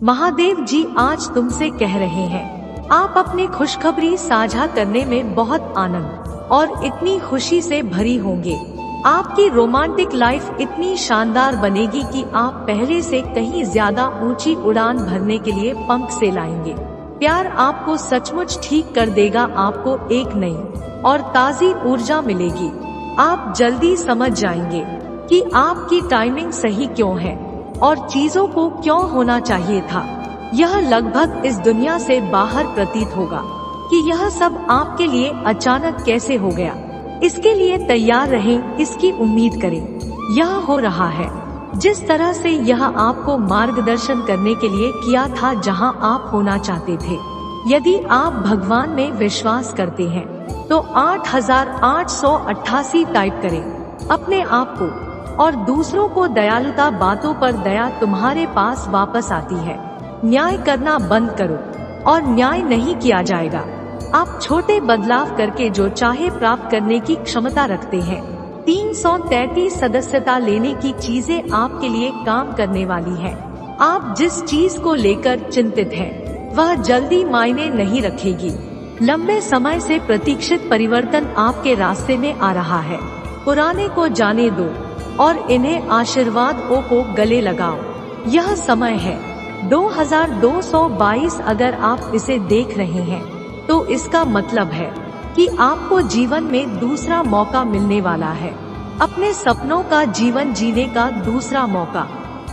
महादेव जी आज तुमसे कह रहे हैं, आप अपने खुशखबरी साझा करने में बहुत आनंद और इतनी खुशी से भरी होंगे। आपकी रोमांटिक लाइफ इतनी शानदार बनेगी कि आप पहले से कहीं ज्यादा ऊंची उड़ान भरने के लिए पंख से लाएंगे। प्यार आपको सचमुच ठीक कर देगा, आपको एक नई और ताज़ी ऊर्जा मिलेगी। आप जल्दी समझ जाएंगे कि आपकी टाइमिंग सही क्यों है और चीजों को क्यों होना चाहिए था। यह लगभग इस दुनिया से बाहर प्रतीत होगा कि यह सब आपके लिए अचानक कैसे हो गया। इसके लिए तैयार रहें, इसकी उम्मीद करें। यह हो रहा है जिस तरह से यह आपको मार्गदर्शन करने के लिए किया था, जहां आप होना चाहते थे। यदि आप भगवान में विश्वास करते हैं तो 8888 टाइप करें। अपने आप को और दूसरों को दयालुता, बातों पर दया तुम्हारे पास वापस आती है। न्याय करना बंद करो और न्याय नहीं किया जाएगा। आप छोटे बदलाव करके जो चाहे प्राप्त करने की क्षमता रखते हैं। 333 सदस्यता लेने की चीजें आपके लिए काम करने वाली है। आप जिस चीज को लेकर चिंतित हैं, वह जल्दी मायने नहीं रखेगी। लंबे समय से प्रतीक्षित परिवर्तन आपके रास्ते में आ रहा है। पुराने को जाने दो और इन्हें आशीर्वादों को गले लगाओ। यह समय है 2222। अगर आप इसे देख रहे हैं तो इसका मतलब है कि आपको जीवन में दूसरा मौका मिलने वाला है। अपने सपनों का जीवन जीने का दूसरा मौका।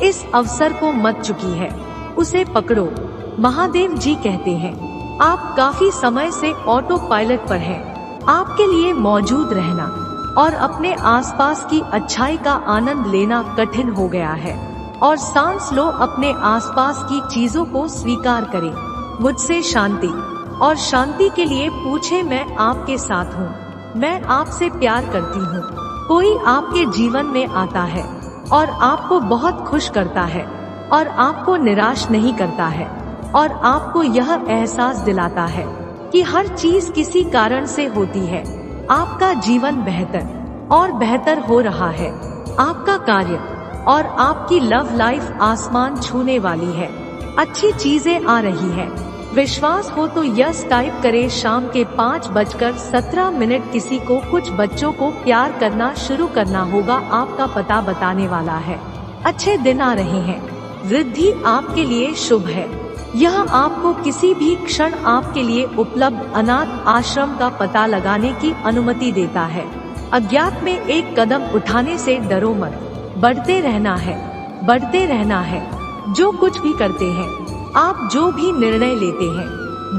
इस अवसर को मत चुकी है, उसे पकड़ो। महादेव जी कहते हैं, आप काफी समय से ऑटो पायलट पर हैं। आपके लिए मौजूद रहना और अपने आसपास की अच्छाई का आनंद लेना कठिन हो गया है। और सांस लो, अपने आसपास की चीजों को स्वीकार करें। मुझसे शांति और शांति के लिए पूछे, मैं आपके साथ हूँ, मैं आपसे प्यार करती हूँ। कोई आपके जीवन में आता है और आपको बहुत खुश करता है और आपको निराश नहीं करता है और आपको यह एहसास दिलाता है कि हर चीज किसी कारण से होती है। आपका जीवन बेहतर और बेहतर हो रहा है। आपका कार्य और आपकी लव लाइफ आसमान छूने वाली है। अच्छी चीजें आ रही है। विश्वास हो तो यस टाइप करें। शाम के 5:17 किसी को कुछ बच्चों को प्यार करना शुरू करना होगा। आपका पता बताने वाला है। अच्छे दिन आ रहे हैं। वृद्धि आपके लिए शुभ है। यह आपको किसी भी क्षण आपके लिए उपलब्ध अनाथ आश्रम का पता लगाने की अनुमति देता है। अज्ञात में एक कदम उठाने से डरो मत। बढ़ते रहना है, बढ़ते रहना है। जो कुछ भी करते हैं, आप जो भी निर्णय लेते हैं,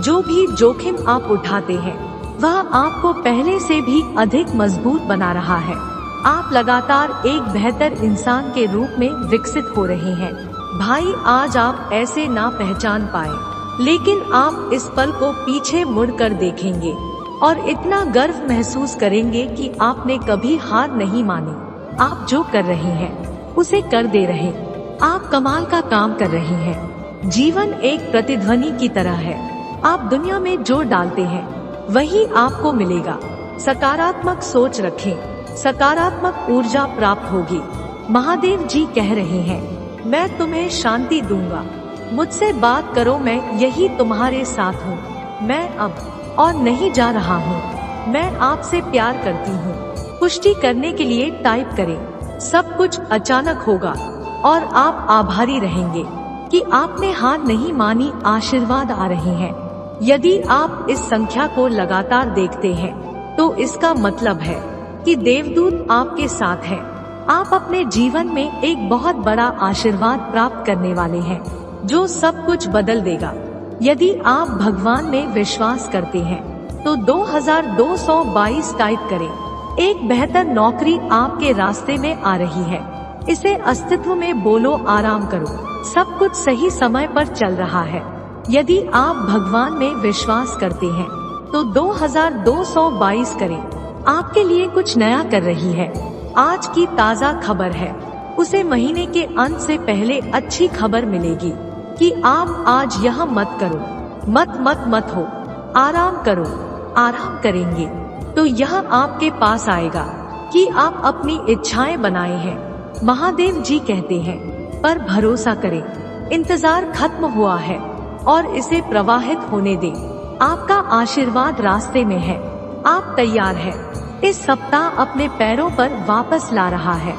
जो भी जोखिम आप उठाते हैं, वह आपको पहले से भी अधिक मजबूत बना रहा है। आप लगातार एक बेहतर इंसान के रूप में विकसित हो रहे हैं। भाई, आज आप ऐसे ना पहचान पाए, लेकिन आप इस पल को पीछे मुड़कर देखेंगे और इतना गर्व महसूस करेंगे कि आपने कभी हार नहीं मानी। आप जो कर रहे हैं उसे कर दे रहे। आप कमाल का काम कर रहे हैं। जीवन एक प्रतिध्वनि की तरह है। आप दुनिया में जो डालते हैं वही आपको मिलेगा। सकारात्मक सोच रखें, सकारात्मक ऊर्जा प्राप्त होगी। महादेव जी कह रहे हैं, मैं तुम्हें शांति दूंगा। मुझसे बात करो, मैं यही तुम्हारे साथ हूँ। मैं अब और नहीं जा रहा हूँ। मैं आपसे प्यार करती हूँ। पुष्टि करने के लिए टाइप करें। सब कुछ अचानक होगा और आप आभारी रहेंगे कि आपने हार नहीं मानी। आशीर्वाद आ रहे हैं। यदि आप इस संख्या को लगातार देखते हैं तो इसका मतलब है कि देवदूत आपके साथ हैं। आप अपने जीवन में एक बहुत बड़ा आशीर्वाद प्राप्त करने वाले हैं जो सब कुछ बदल देगा। यदि आप भगवान में विश्वास करते हैं तो 2222 टाइप करें। एक बेहतर नौकरी आपके रास्ते में आ रही है। इसे अस्तित्व में बोलो, आराम करो। सब कुछ सही समय पर चल रहा है। यदि आप भगवान में विश्वास करते हैं तो 2222 करें। आपके लिए कुछ नया कर रही है। आज की ताज़ा खबर है, उसे महीने के अंत से पहले अच्छी खबर मिलेगी कि आप आज यह मत करो, मत हो, आराम करो। आराम करेंगे तो यह आपके पास आएगा कि आप अपनी इच्छाएं बनाए हैं। महादेव जी कहते हैं, पर भरोसा करें, इंतजार खत्म हुआ है और इसे प्रवाहित होने दे। आपका आशीर्वाद रास्ते में है, आप तैयार हैं। इस सप्ताह अपने पैरों पर वापस ला रहा है।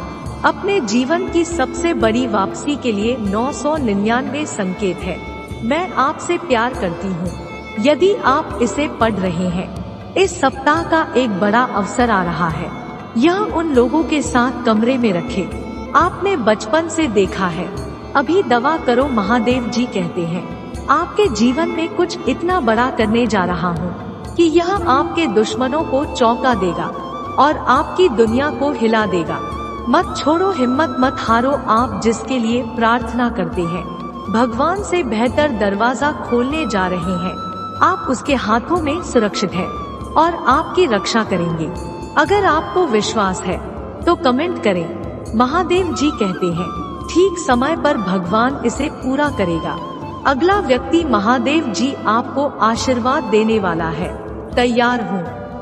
अपने जीवन की सबसे बड़ी वापसी के लिए 999 संकेत है। मैं आपसे प्यार करती हूँ। यदि आप इसे पढ़ रहे हैं, इस सप्ताह का एक बड़ा अवसर आ रहा है। यह उन लोगों के साथ कमरे में रखे आपने बचपन से देखा है। अभी दवा करो। महादेव जी कहते हैं, आपके जीवन में कुछ इतना बड़ा करने जा रहा हूँ कि यह आपके दुश्मनों को चौंका देगा और आपकी दुनिया को हिला देगा। मत छोड़ो, हिम्मत मत हारो। आप जिसके लिए प्रार्थना करते हैं, भगवान से बेहतर दरवाजा खोलने जा रहे हैं। आप उसके हाथों में सुरक्षित हैं और आपकी रक्षा करेंगे। अगर आपको विश्वास है तो कमेंट करें। महादेव जी कहते हैं, ठीक समय पर भगवान इसे पूरा करेगा। अगला व्यक्ति, महादेव जी आपको आशीर्वाद देने वाला है। तैयार हूँ।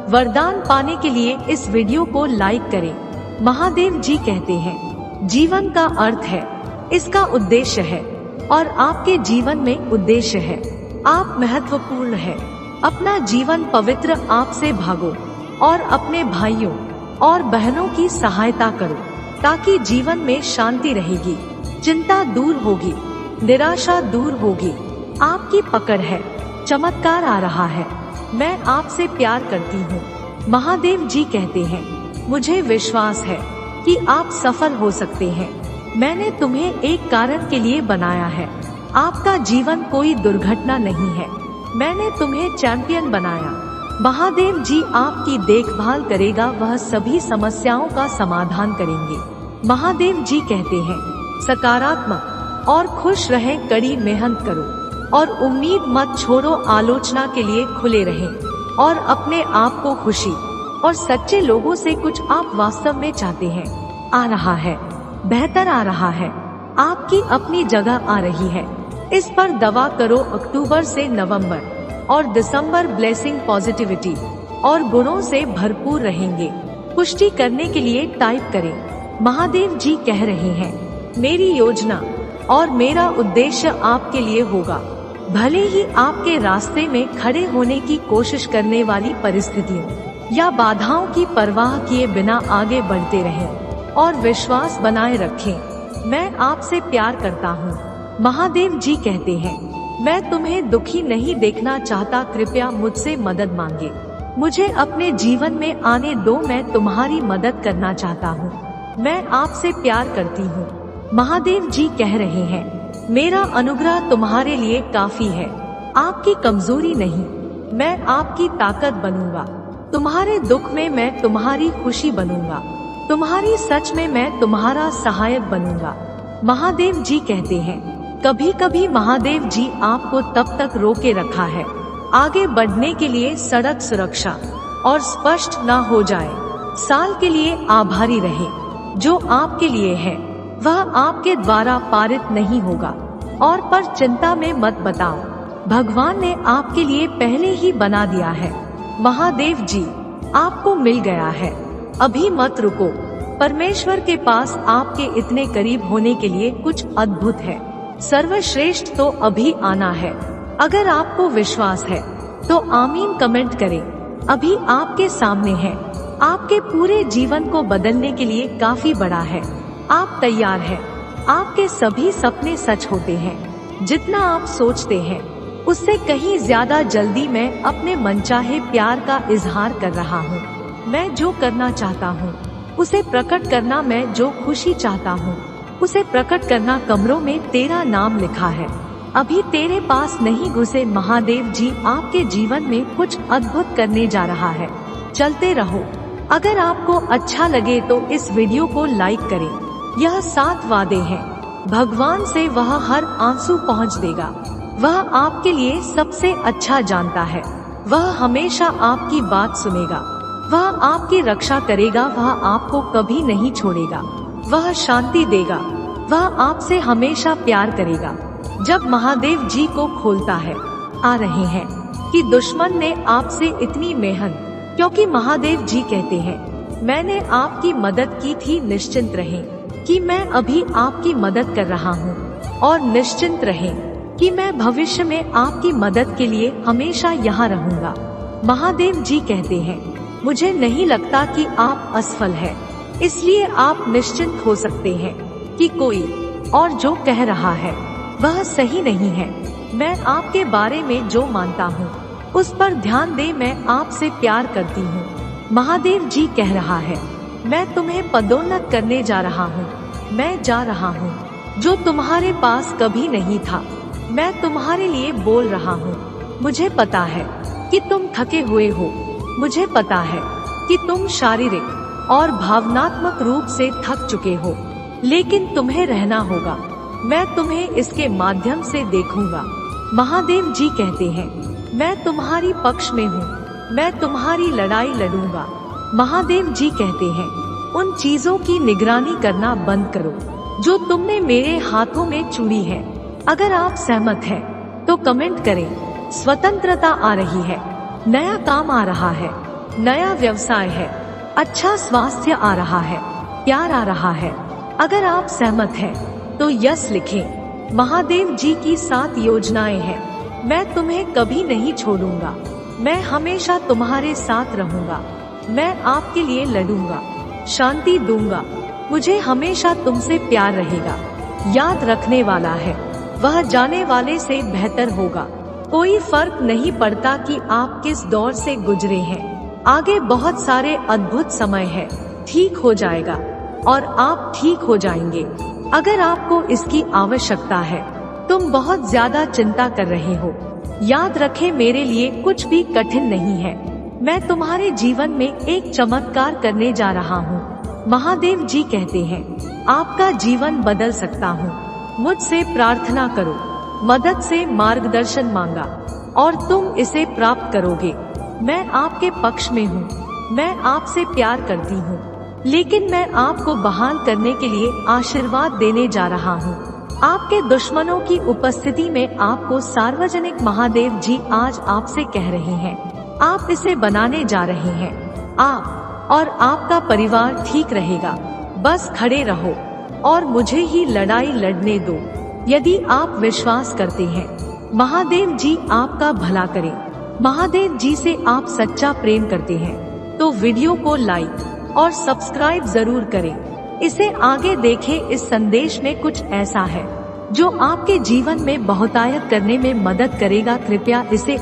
वरदान पाने के लिए इस वीडियो को लाइक करें। महादेव जी कहते हैं, जीवन का अर्थ है, इसका उद्देश्य है और आपके जीवन में उद्देश्य है। आप महत्वपूर्ण है। अपना जीवन पवित्र आपसे भागो और अपने भाइयों और बहनों की सहायता करो ताकि जीवन में शांति रहेगी, चिंता दूर होगी, निराशा दूर होगी। आपकी पकड़ है, चमत्कार आ रहा है। मैं आपसे प्यार करती हूँ। महादेव जी कहते हैं, मुझे विश्वास है कि आप सफल हो सकते हैं। मैंने तुम्हें एक कारण के लिए बनाया है। आपका जीवन कोई दुर्घटना नहीं है। मैंने तुम्हें चैंपियन बनाया। महादेव जी आपकी देखभाल करेगा, वह सभी समस्याओं का समाधान करेंगे। महादेव जी कहते हैं, सकारात्मक और खुश रहें, कड़ी मेहनत करो और उम्मीद मत छोड़ो। आलोचना के लिए खुले रहें और अपने आप को खुशी और सच्चे लोगों से कुछ आप वास्तव में चाहते हैं आ रहा है, बेहतर आ रहा है। आपकी अपनी जगह आ रही है। इस पर दवा करो। अक्टूबर से नवंबर और दिसंबर ब्लेसिंग पॉजिटिविटी और गुणों से भरपूर रहेंगे। पुष्टि करने के लिए टाइप करें। महादेव जी कह रहे हैं, मेरी योजना और मेरा उद्देश्य आपके लिए होगा। भले ही आपके रास्ते में खड़े होने की कोशिश करने वाली परिस्थितियों या बाधाओं की परवाह किए बिना आगे बढ़ते रहें और विश्वास बनाए रखें। मैं आपसे प्यार करता हूँ। महादेव जी कहते हैं, मैं तुम्हें दुखी नहीं देखना चाहता। कृपया मुझसे मदद मांगे। मुझे अपने जीवन में आने दो। मैं तुम्हारी मदद करना चाहता हूँ। मैं आपसे प्यार करती हूँ। महादेव जी कह रहे हैं, मेरा अनुग्रह तुम्हारे लिए काफी है। आपकी कमजोरी नहीं, मैं आपकी ताकत बनूंगा। तुम्हारे दुख में मैं तुम्हारी खुशी बनूंगा। तुम्हारी सच में मैं तुम्हारा सहायक बनूंगा। महादेव जी कहते हैं, कभी कभी महादेव जी आपको तब तक रोके रखा है आगे बढ़ने के लिए सड़क सुरक्षा और स्पष्ट न हो जाए। साल के लिए आभारी रहे। जो आपके लिए है वह आपके द्वारा पारित नहीं होगा और पर चिंता में मत बताओ। भगवान ने आपके लिए पहले ही बना दिया है। महादेव जी आपको मिल गया है। अभी मत रुको। परमेश्वर के पास आपके इतने करीब होने के लिए कुछ अद्भुत है। सर्वश्रेष्ठ तो अभी आना है। अगर आपको विश्वास है तो आमीन कमेंट करें। अभी आपके सामने है। आपके पूरे जीवन को बदलने के लिए काफी बड़ा है। आप तैयार हैं। आपके सभी सपने सच होते हैं। जितना आप सोचते हैं उससे कहीं ज्यादा जल्दी मैं अपने मनचाहे प्यार का इजहार कर रहा हूँ। मैं जो करना चाहता हूँ उसे प्रकट करना, मैं जो खुशी चाहता हूँ उसे प्रकट करना। कमरों में तेरा नाम लिखा है, अभी तेरे पास नहीं घुसे। महादेव जी आपके जीवन में कुछ अद्भुत करने जा रहा है। चलते रहो। अगर आपको अच्छा लगे तो इस वीडियो को लाइक करें। यह 7 वादे हैं। भगवान से वह हर आंसू पहुंच देगा। वह आपके लिए सबसे अच्छा जानता है। वह हमेशा आपकी बात सुनेगा। वह आपकी रक्षा करेगा। वह आपको कभी नहीं छोड़ेगा। वह शांति देगा। वह आपसे हमेशा प्यार करेगा। जब महादेव जी को खोलता है आ रहे हैं कि दुश्मन ने आपसे इतनी मेहनत, क्योंकि महादेव जी कहते हैं, मैंने आपकी मदद की थी। निश्चिंत रहें कि मैं अभी आपकी मदद कर रहा हूँ। और निश्चिंत रहें कि मैं भविष्य में आपकी मदद के लिए हमेशा यहाँ रहूंगा। महादेव जी कहते हैं, मुझे नहीं लगता कि आप असफल है, इसलिए आप निश्चिंत हो सकते हैं कि कोई और जो कह रहा है वह सही नहीं है। मैं आपके बारे में जो मानता हूँ उस पर ध्यान दे, मैं आपसे प्यार करती हूँ। महादेव जी कह रहा है, मैं तुम्हें पदोन्नत करने जा रहा हूँ। मैं जा रहा हूँ जो तुम्हारे पास कभी नहीं था। मैं तुम्हारे लिए बोल रहा हूँ। मुझे पता है कि तुम थके हुए हो, मुझे पता है कि तुम शारीरिक और भावनात्मक रूप से थक चुके हो, लेकिन तुम्हें रहना होगा। मैं तुम्हें इसके माध्यम से देखूंगा। महादेव जी कहते हैं, मैं तुम्हारी पक्ष में हूँ, मैं तुम्हारी लड़ाई लड़ूंगा। महादेव जी कहते हैं, उन चीजों की निगरानी करना बंद करो जो तुमने मेरे हाथों में चुनी है। अगर आप सहमत हैं तो कमेंट करें। स्वतंत्रता आ रही है, नया काम आ रहा है, नया व्यवसाय है, अच्छा स्वास्थ्य आ रहा है, प्यार आ रहा है। अगर आप सहमत हैं तो यस लिखें। महादेव जी की 7 योजनाएं हैं। मैं तुम्हें कभी नहीं छोड़ूंगा, मैं हमेशा तुम्हारे साथ रहूंगा। मैं आपके लिए लड़ूंगा, शांति दूंगा, मुझे हमेशा तुमसे प्यार रहेगा। याद रखने वाला है वह जाने वाले से बेहतर होगा। कोई फर्क नहीं पड़ता कि आप किस दौर से गुजरे हैं, आगे बहुत सारे अद्भुत समय है। ठीक हो जाएगा और आप ठीक हो जाएंगे। अगर आपको इसकी आवश्यकता है, तुम बहुत ज्यादा चिंता कर रहे हो, याद रखें मेरे लिए कुछ भी कठिन नहीं है। मैं तुम्हारे जीवन में एक चमत्कार करने जा रहा हूँ। महादेव जी कहते हैं, आपका जीवन बदल सकता हूँ। मुझसे प्रार्थना करो, मदद से मार्गदर्शन मांगा और तुम इसे प्राप्त करोगे। मैं आपके पक्ष में हूँ, मैं आपसे प्यार करती हूँ, लेकिन मैं आपको बहाल करने के लिए आशीर्वाद देने जा रहा हूँ। आपके दुश्मनों की उपस्थिति में आपको सार्वजनिक महादेव जी आज आपसे कह रहे हैं, आप इसे बनाने जा रहे हैं। आप और आपका परिवार ठीक रहेगा। बस खड़े रहो और मुझे ही लड़ाई लड़ने दो। यदि आप विश्वास करते हैं, महादेव जी आपका भला करें, महादेव जी से आप सच्चा प्रेम करते हैं, तो वीडियो को लाइक और सब्सक्राइब जरूर करें। इसे आगे देखें। इस संदेश में कुछ ऐसा है जो आपके जीवन में बहुतायत करने में मदद करेगा। कृपया इसे